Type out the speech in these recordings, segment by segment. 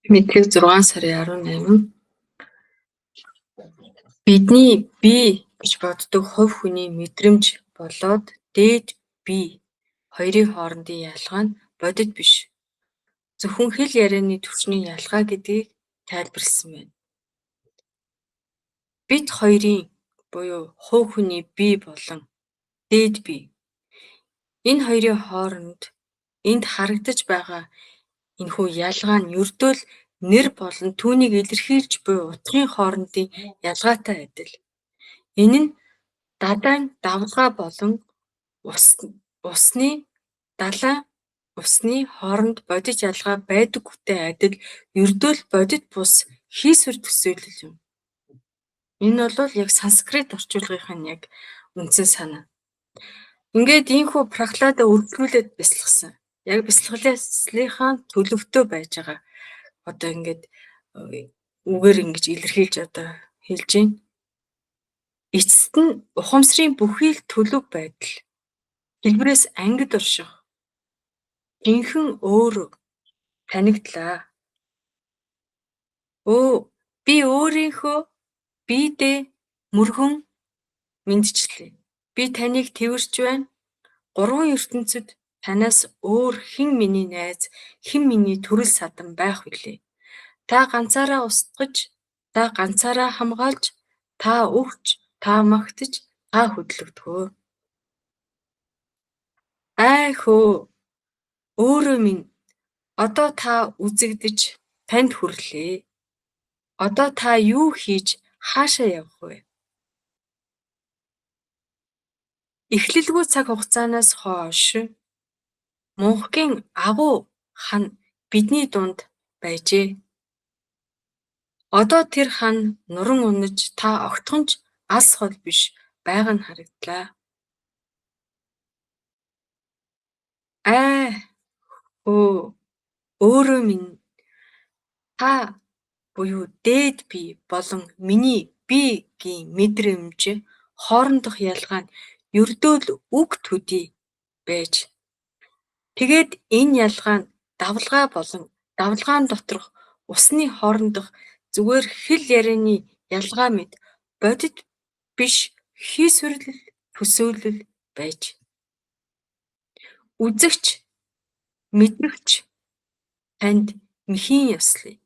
Мэдрэг 6 сарын 18 бидний бие гэж боддог хувь хүний мэдрэмж болоод дээд бие хоёрын хоорондын ялгаа нь бодит биш. Зөвхөн хэл ярианы түвшний ялгаа гэдгийг тайлбарласан байна. Бид хоёрын буюу хувь хүний бие болон дээд бие энэ хоёрын хооронд энд харагдаж байгаа энэхүү ялгаа нь ердөө л нэр болон түүнийг илэрхийлж буй утгын хоорондын ялгаатай адил. Энэ нь далайн давлгаа болон усны хооронд бодит ялгаа байдаггүйтэй адил ердөө л бодит бус хийсвэр төсөөлөл юм. Энэ бол яг санскрит орчуулгын яг үндсэн санаа. Ингээд ийхүү прохлада үргэлжлүүлээд бясалгасан. Яг бясалгалынхаа төлөвтэй байж байгаа. Одоо ингээд үгээр ингэж илэрхийлж одоо хэлж байна. Эцэст нь ухамсарын бүхий л төлөв байдал. Хэлбэрээс ангид орших. Жинхэнэ өөрөө танигдлаа. Би өөрийнхөө биедээ мөргөн мэдчихлээ. Би таныг тэрвэрч байна. Гурван ертөнцид танаас өөр хэн миний найз, хэн миний төрөл садан байх вүлээ. Та ганцаараа устгаж, та ганцаараа хамгаалж, та өгч, та магтаж, та хөдлөгдгөө. Ай хөө өөрөө минь одоо та үзэгдэж танд хүрлээ. Одоо та юу хийж хаашаа явах вэ? Эхлэлгүй цаг хугацаанаас хойш мөнхийн агуу хан бидний дунд байжээ. Одоо тэр хан нуран унаж та огтхонч алс хол биш байгаа нь харагдлаа. Өөрөө минь та буюу дээд бие болон миний биегийн мэдрэмж хоорондох ялгаа нь ердөө л үг төдий байж. Тэгээд энэ ялгаа нь давлгаа болон давлгаан доторх усны хоорондох зүгээр хэл ярианы ялгаа мэд бодит биш хийсвэрлэл төсөөлөл байж. Үзэгч, мэдрэгч танд мэхийн ёслоё.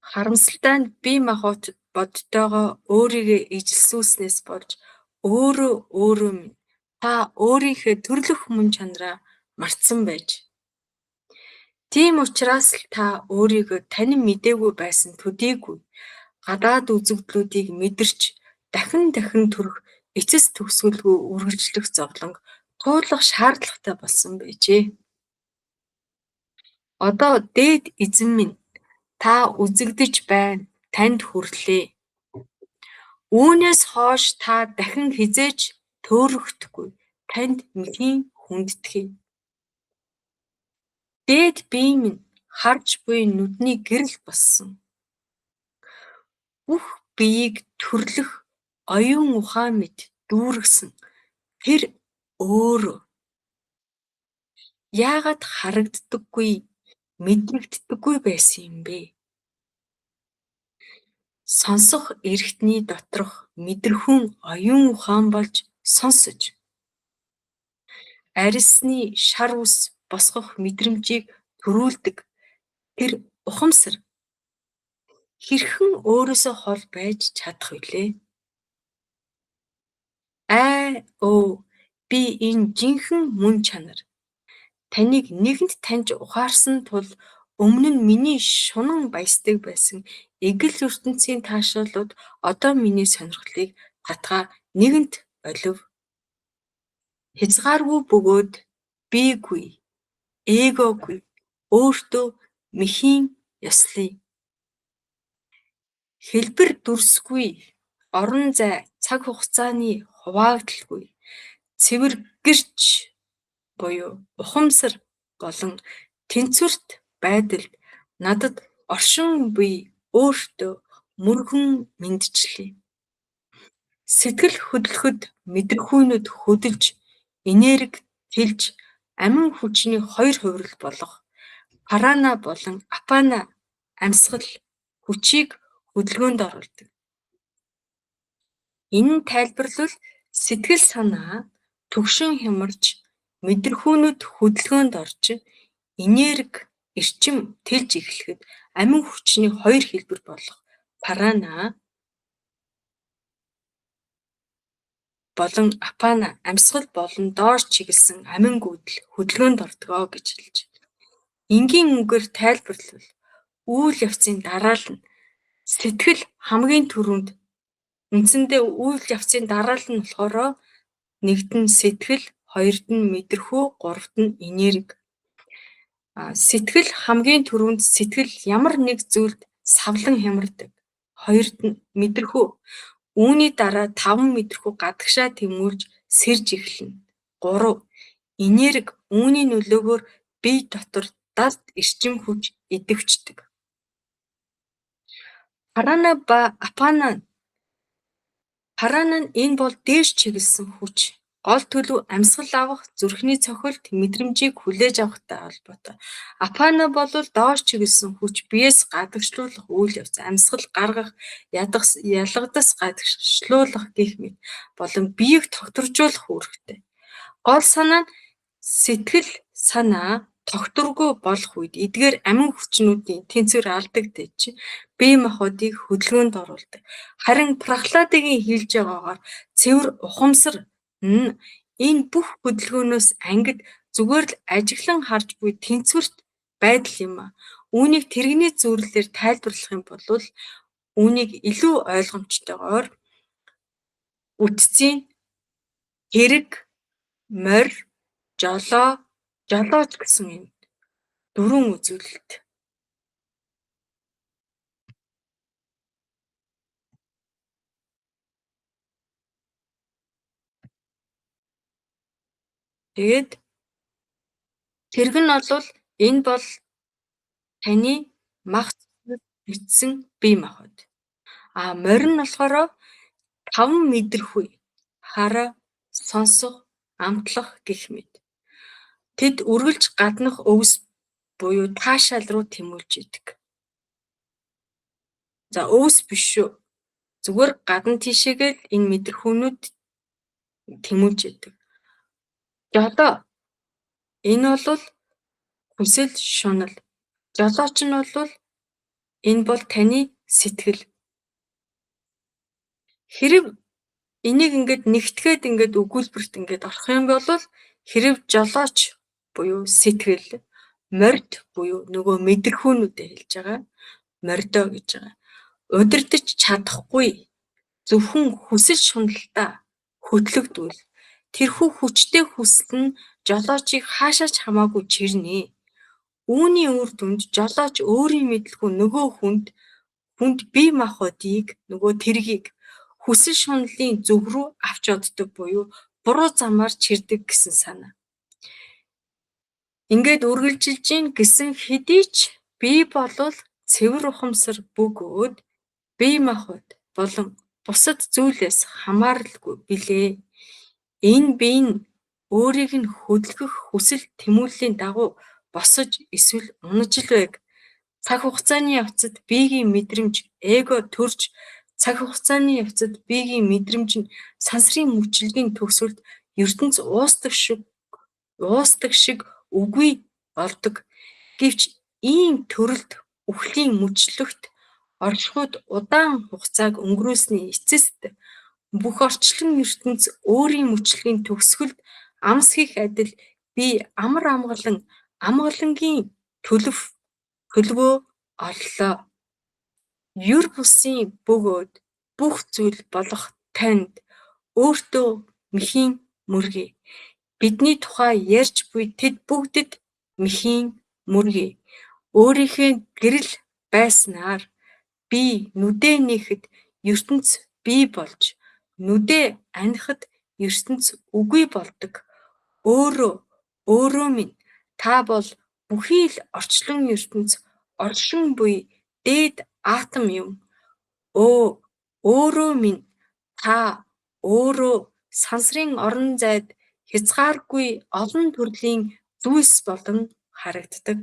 Харамсалтай нь бие махбод бодтойгоо өөрийгөө ижилсүүлснээс болж өөрөө минь та өөрийнхөө төрлөх мөн чанараа мартсан байж. Тийм учраас л та өөрийгөө танин мэдээгүй байсан төдийгүй гадаад үзэгдлүүдийг мэдэрч дахин төрөх эцэс төгсгөлгүй үргэлжлэх зовлонг туулах шаардлагатай болсон байжээ. Одоо дээд эзэн минь та үзэгдэж байна, танд хүрлээ. Үүнээс хойш та дахин хизээж төөрөгдөхгүй, танд мэхийн хүндэтгэе. Дээд бие минь харж буй нүдний гэрэл болсон. Бүх биеийг төрлөх оюун ухаан мэд дүүргэсэн тэр өөрөө яагаад харагддаггүй, мэдрэгддэггүй байсан юм бэ? Сонсох эрхтний доторх мэдрэхүүн оюун ухаан болж сонсож, арьсны шар ус босгох мэдрэмжийг төрүүлдэг тэр ухамсар хэрхэн өөрөөсөө хол байж чадах вүлээ? Би энэ жинхэнэ мөн чанар таныг нэгэнд таньж ухаарсан тул өмнө нь миний шунан баясдаг байсан эгэл ертөнцийн таашаалууд одоо миний сонирхлыг татгаа нэгэнт олив. Хязгааргүй бөгөөд биегүй, эгогүй, өөртөө мэхийн ёслоё. Хэлбэр дүрсгүй, орон зай, цаг хугацааны хуваагдалгүй, цэвэр гэрч буюу ухамсар болон тэнцвэрт байдалд надад оршин буй өөртөө мөргөн мэдчлээ. Сэтгэл хөдлөхөд мэдрэхүүнүүд хөдөлж, энерги тэлж, амин хүчний хоёр хувирал болох Парана болон апана амьсгал хүчийг хөдөлгөөнд оруулдаг. Энэ нь тайлбарлал сэтгэл санаа төгшин хямарч мэдрэхүүнүүд хөдөлгөөнд орж энерги эрчим тэлж эхлэхэд амин хүчний хоёр хэлбэр болох парана болон апана амьсгал болон доош чиглэсэн амин гүйдэл хөдөлгөөнд ордгоо гэж хэлж байна. Энгийн үгээр тайлбарлал үйл явцын дараалал нь сэтгэл хамгийн түрүүнд үндсэндээ үйл явцын дараалал нь болохоор нэгд нь сэтгэл, хоёрд нь мэдрэхүй, гуравт нь энерги. Сэтгэл хамгийн түрүүнд сэтгэл ямар нэг зүйлд савлан хямардаг. Хоёрд нь мэдрэхүй. Үүний дараа 5 мэдрэхүй гадагшаа тэмүүлж сэрж эхэлнэ. 3. Энерги үүний нөлөөгөөр бие дотор далд эрчим хүч идэвхждэг. Парана ба апана нь энэ бол дээш чиглэсэн хүч. Гол төлөв амьсгал авах, зүрхний цохилт, мэдрэмжийг хүлээж авахтай холбоотой. Апана бол доош чиглэсэн хүч, биеэс гадагшлуулах үйл явц, амьсгал гаргах, ялгадас гадагшлуулах гэх мэт болон биеийг тогтворжуулах үүрэгтэй. Гол санаа нь сэтгэл санаа тогтворгүй болох үед эдгээр амин хүчнүүдийн тэнцвэр алдагдаж бие махбодыг хөдөлгөөнд оруулдаг. Харин Прохладигийн хэлж байгаагаар цэвэр ухамсар нь энэ бүх хөдөлгөөнөөс ангид зүгээр л ажиглан харж буй тэнцвэрт байдал юм а. Үүнийг тэрэгний зөвлөлөөр тайлбарлах юм бол үүнийг илүү ойлгомжтойгоор үтцийн хэрэг, морь, жолооч гэсэн юм дөрвөн үзүүлэлт. Тэгээд тэрэг нь бол энэ бол таны мах бичсэн бие махбод. Морь нь болохоор 5 мэдрэхүй хараа, сонсох, амтлах гэх мэт. Тэд үргэлж гаднах өвс буюу таашаал руу тэмүүлж идэг. За өвс биш шүү. Зүгээр гадна тийшээгээ л энэ мэдрэхүүнүүд тэмүүлж идэг. Жолоо энэ бол хүсэл, шунал. Жолооч нь бол энэ бол таны сэтгэл. Хэрэг энийг ингээд нэгтгээд өгүүлбэрт орох юм бол хэрэг жолооч буюу сэтгэл, морд буюу нөгөө мэдрэхүүнүүдэд хэлж байгаа. Мордоо гэж байгаа. Удирдах чадахгүй зөвхөн хүсэл шуналтаа хөтлөгдвөл тэрхүү хүчтэй хүсэл нь жолоочийг хаашаач хамаагүй чирнэ. Үүний үр дүнд жолооч өөрийн мэдлгүй нөгөө хүнд бие махбодыг нөгөө тэргийг хүсэл шунлын зүг рүү авч оддог буюу буруу замаар чирдэг гэсэн санаа. Ингээд үргэлжилж гин гэсэн хэдий ч бие болвол цэвэр ухамсар бөгөөд бие махбод болон бусад зүйлээс хамааралгүй билээ. Энэ бие нь өөрийг нь хөдөлгөх хүсэл тэмүүллийн дагуу босож эсвэл унаж л байг. Цаг хугацааны явцад биеийн мэдрэмж эго төрж цаг хугацааны явцад биеийн мэдрэмж нь сансрын мөчлөгийн төгсгөлд ертөнц уустдаг шиг үгүй болдог. Гэвч ийм төрөлд үхлийн мөчлөгт оршихуйд удаан хугацааг өнгөрүүлсний эцэст бүх орчлон ертөнц өөрийн мөчлөгийн төгсгөлд амс хийх адил би амар амгалангийн төлөвөө оллоо. Юр бусын бөгөөд бүх зүйл болох танд өөртөө мэхийн мөргий. Бидний тухай ярьж буй тэд бүгдэд мэхийн мөргий. Өөрийнхөө гэрэл байснаар би нүдээ нээхэд ертөнц бий болж нүдээ анихад ертөнц үгүй болдог. Өөрөө минь та бол бүхий л орчлон ертөнц оршин буй дээд атом юм. Өөрөө минь та өөрөө сансрын орон зайд хязгааргүй олон төрлийн зүйлс болон харагддаг.